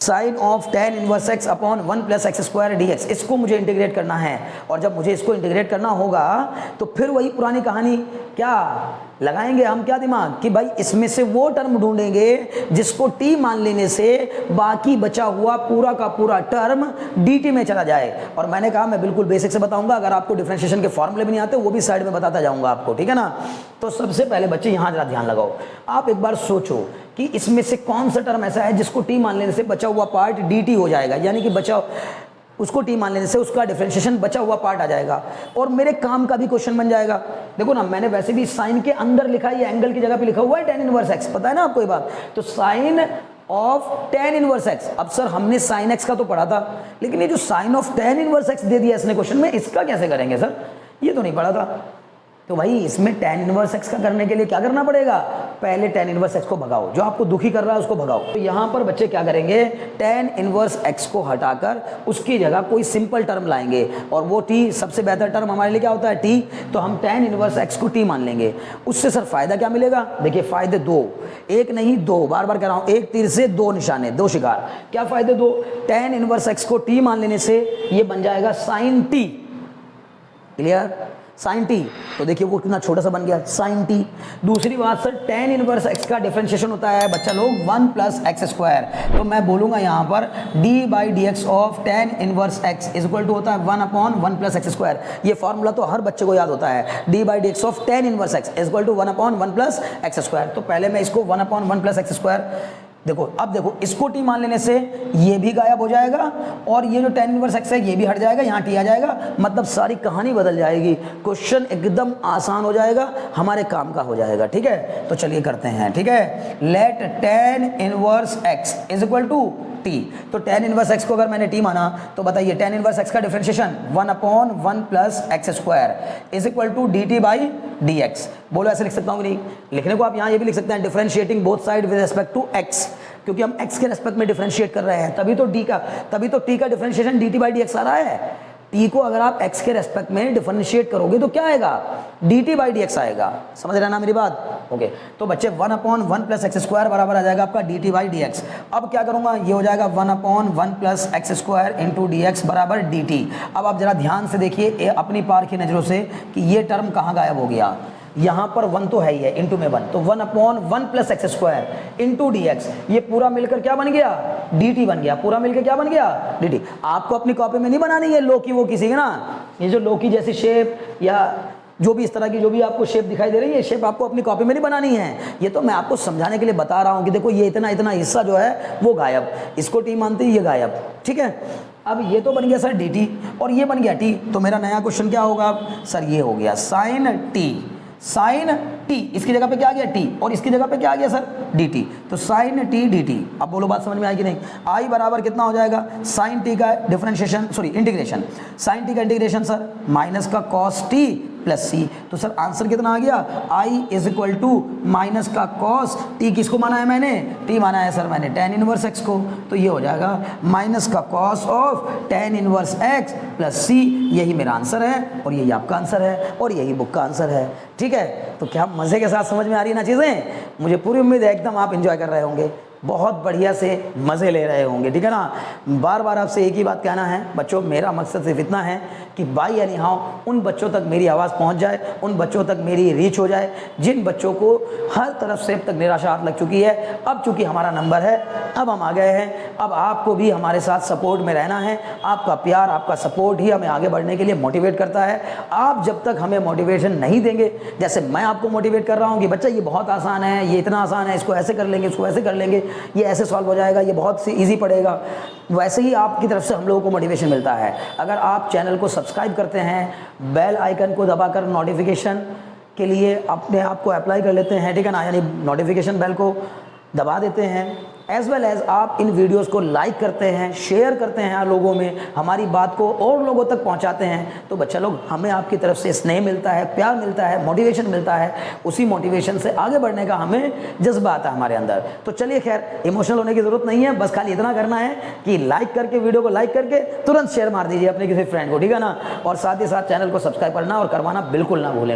Sign of tan inverse x upon 1 plus X square dx, इसको मुझे integrate करना है। और जब मुझे इसको इंटीग्रेट करना होगा तो फिर वही पुरानी कहानी क्या लगाएंगे हम, क्या दिमाग कि भाई इसमें से वो टर्म ढूंढेंगे जिसको t मान लेने से बाकी बचा हुआ पूरा का पूरा टर्म dt में चला जाए। और मैंने कहा मैं बिल्कुल बेसिक से बताऊंगा, अगर आपको डिफरेंशिएशन के फॉर्मूले भी नहीं आते वो भी साइड में बताता जाऊंगा आपको, ठीक है ना। तो सबसे पहले बच्चे यहाँ जरा ध्यान लगाओ, आप एक बार सोचो कि इसमें से कौन सा टर्म ऐसा है जिसको t मान लेने से बचा हुआ पार्ट dt हो जाएगा, यानी कि बचा उसको t मान लेने से उसका डिफरेंशिएशन बचा हुआ पार्ट आ जाएगा और मेरे काम का भी क्वेश्चन बन जाएगा। देखो ना, मैंने वैसे भी साइन के अंदर लिखा है, ये एंगल की जगह पे लिखा हुआ है tan इनवर्स x, पता है ना आपको ये बात। तो sine of tan inverse x, अब सर हमने साइन x का तो पढ़ा था, लेकिन ये जो sine of tan inverse x दे दिया इसने क्वेश्चन में, इसका कैसे करेंगे सर, ये तो नहीं पढ़ा था। तो भाई इसमें tan इनवर्स x का करने के लिए क्या करना पड़ेगा, पहले tan इनवर्स x को भगाओ, जो आपको दुखी कर रहा है उसको भगाओ। तो यहाँ पर बच्चे क्या करेंगे, tan इनवर्स x को हटाकर उसकी जगह कोई सिंपल टर्म लाएंगे, और वो t सबसे बेहतर टर्म हमारे लिए क्या होता है, t, तो हम tan इनवर्स x को t मान लेंगे। उससे सर फायदा क्या मिलेगा, देखिए फायदे दो, एक नहीं दो, बार बार कह रहा हूँ, एक तीर से दो निशाने, दो शिकार। क्या फायदे दो, tan इनवर्स x को t मान लेने से ये बन जाएगा sin t, clear, sine T. तो देखिए वो कितना छोटा सा बन गया, साइन टी। दूसरी बात सर, tan इनवर्स x का डिफरेंशिएशन होता है बच्चा लोग 1 प्लस एक्स स्क्वायर, तो मैं बोलूंगा यहाँ पर d by D X of tan inverse x is equal to होता है 1 अपॉन 1 प्लस एक्स स्क्वायर। ये फॉर्मूला तो हर बच्चे को याद होता है, d by D X of tan inverse x is equal to 1 upon 1 plus X square. तो पहले मैं इसको 1 अपॉन 1 प्लस एक्स स्क्वायर, देखो अब देखो इसको t मान लेने से ये भी गायब हो जाएगा और ये जो tan इनवर्स x है ये भी हट जाएगा, यहाँ t आ जाएगा, मतलब सारी कहानी बदल जाएगी, क्वेश्चन एकदम आसान हो जाएगा, हमारे काम का हो जाएगा, ठीक है। तो चलिए करते हैं, ठीक है। Let tan inverse x is equal to t, तो tan इनवर्स x को अगर मैंने t माना तो बताइए tan इनवर्स x का differentiation 1 upon 1 plus X square is equal to dt by dx। बोलो ऐसे लिख सकता हूँ कि नहीं, लिखने को आप यहाँ ये भी लिख सकते हैं, differentiating both side with respect to x, क्योंकि हम x के रेस्पेक्ट में डिफरेंशिएट कर रहे हैं, तभी तो t का डिफरेंशिएशन dt बाई dx आ रहा है। t को अगर आप x के रेस्पेक्ट में डिफरेंशिएट करोगे तो क्या आएगा, dt बाई dx आएगा, समझ रहे ना मेरी बात, ओके। तो बच्चे 1 अपॉन 1 प्लस एक्स स्क्वायर बराबर आ जाएगा आपका dt बाई dx। अब क्या करूंगा, ये हो जाएगा 1 upon 1 plus X square into dx बराबर dt। अब आप जरा ध्यान से देखिए अपनी पार की नजरों से कि ये टर्म कहाँ गायब हो गया, यहाँ पर 1 तो है ही है, इंटू में 1, तो 1 upon 1 plus X square into dx, ये पूरा मिलकर क्या बन गया, dt बन गया, पूरा मिलकर क्या बन गया, dt। आपको अपनी कॉपी में नहीं बनानी है लौकी वो किसी की ना, ये जो लौकी जैसी शेप या जो भी इस तरह की जो भी आपको शेप दिखाई दे रही है, शेप आपको अपनी कॉपी में नहीं बनानी है, ये तो मैं आपको समझाने के लिए बता रहा हूँ कि देखो ये इतना इतना हिस्सा जो है वो गायब, इसको t मानते हैं, ये गायब, ठीक है। अब ये तो बन गया सर dt और ये बन गया t, तो मेरा नया क्वेश्चन क्या होगा सर, ये हो गया साइन t, साइन t, इसकी जगह पे क्या आ गया t और इसकी जगह पे क्या आ गया सर dt, तो साइन t dt। अब बोलो बात समझ में आएगी नहीं, i बराबर कितना हो जाएगा, साइन t का differentiation sorry integration, sine t का इंटीग्रेशन सर माइनस का cos t प्लस सी, तो सर आंसर कितना आ गया, i is equal to minus का cos t, किसको माना है मैंने, t माना है सर मैंने tan इनवर्स x को, तो ये हो जाएगा माइनस का cos of tan inverse x plus c, यही मेरा आंसर है और यही आपका आंसर है और यही बुक का आंसर है, ठीक है। तो क्या मज़े के साथ समझ में आ रही है ना चीज़ें, मुझे पूरी उम्मीद है एकदम आप एंजॉय कर रहे होंगे, बहुत बढ़िया से मज़े ले रहे होंगे, ठीक है ना। बार बार आपसे एक ही बात कहना है बच्चों, मेरा मकसद सिर्फ इतना है कि बाई एनी हाउ उन बच्चों तक मेरी आवाज़ पहुंच जाए, उन बच्चों तक मेरी रीच हो जाए जिन बच्चों को हर तरफ से अब तक निराशा हाथ लग चुकी है। अब चूंकि हमारा नंबर है, अब हम आ गए हैं, अब आपको भी हमारे साथ सपोर्ट में रहना है, आपका प्यार आपका सपोर्ट ही हमें आगे बढ़ने के लिए मोटिवेट करता है। आप जब तक हमें मोटिवेशन नहीं देंगे, जैसे मैं आपको मोटिवेट कर रहा हूँ कि बच्चा ये बहुत आसान है, ये इतना आसान है, इसको ऐसे कर लेंगे, इसको ऐसे कर लेंगे, ये ऐसे सॉल्व हो जाएगा, ये बहुत सी ईजी पड़ेगा, वैसे ही आपकी तरफ से हम लोगों को मोटिवेशन मिलता है। अगर आप चैनल को सब्सक्राइब करते हैं, बेल आइकन को दबाकर नोटिफिकेशन के लिए अपने आप को अप्लाई कर लेते हैं, ठीक है ना, यानी नोटिफिकेशन बेल को दबा देते हैं, एज वेल एज आप इन वीडियोस को लाइक करते हैं, शेयर करते हैं लोगों में, हमारी बात को और लोगों तक पहुंचाते हैं, तो बच्चा लोग हमें आपकी तरफ से स्नेह मिलता है, प्यार मिलता है, मोटिवेशन मिलता है, उसी मोटिवेशन से आगे बढ़ने का हमें जज्बा आता है हमारे अंदर। तो चलिए खैर इमोशनल होने की ज़रूरत नहीं है, बस खाली इतना करना है कि लाइक करके, वीडियो को लाइक करके तुरंत शेयर मार दीजिए अपने किसी फ्रेंड को, ठीक है ना, और साथ ही साथ चैनल को सब्सक्राइब करना और करवाना बिल्कुल ना भूलें।